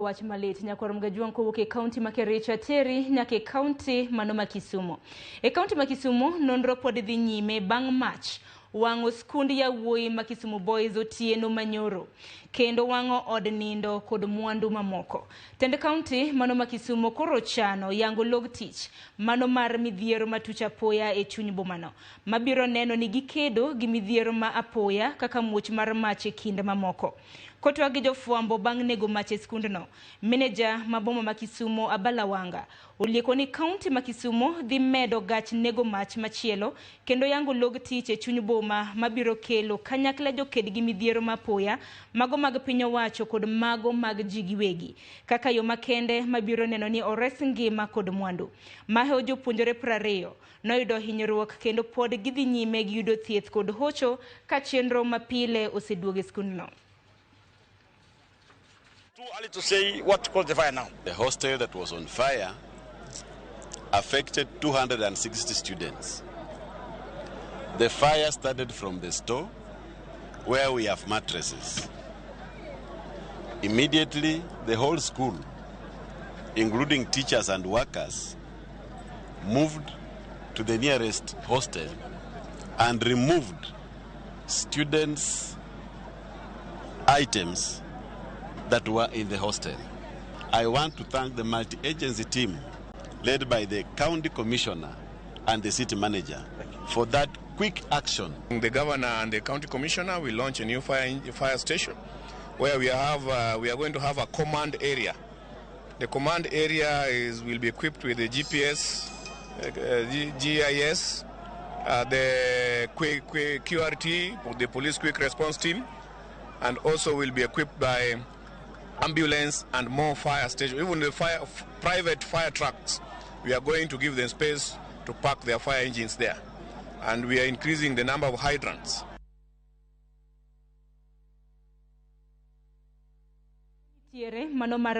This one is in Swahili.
Wach malit nyakwarom gajuang kowuok e kaunti ma Kericho teri nyaka e kaunti mano ma Kisumu. E kaunti ma Kisumu nonro pod dhi nyime bang' mach wang'o skund yawuoyi ma Kisumu Boys otieno manyoro kendo wang'o od nindo kod mwandu mamoko. Tend kaunti mano ma Kisumu koro chano yango log tich mano mar midhiero matuch apoya e chuny bomano mabiro neno ni gikedo gi midhiero ma apoya kaka muoch mar mach e kind mamoko. Kotwa gi jofwambo bang' nego mach e skundno, meneja maboma ma Kisumu Abalawanga olieko ni kaunti ma Kisumu dhi medo gach nego mach machielo kendo yango log tich e chuny boma mabiro kelo kanyakla joked gi midhiero mapoya mago mag piny owacho kod mago mag ji giwegi kaka yo makende mabiro neno ni ores ngima kod mwandu. Mahe jopuonjre 20 noyudo hinyruok kendo pod gidhi nyime gi yudo thieth kod hocho ka chenro mapile oseduogo e skundno. Too early to say what caused the fire now. The hostel that was on fire affected 260 students. The fire started from the store where we have mattresses. Immediately, the whole school, including teachers and workers, moved to the nearest hostel and removed students' items that were in the hostel. I want to thank the multi-agency team led by the county commissioner and the city manager for that quick action. The governor and the county commissioner will launch a new fire station where we are going to have a command area. The command area will be equipped with the GPS, GIS, the QRT, the police quick response team, and also will be equipped by ambulance and more fire stations. Even the private fire trucks, we are going to give them space to park their fire engines there. And we are increasing the number of hydrants.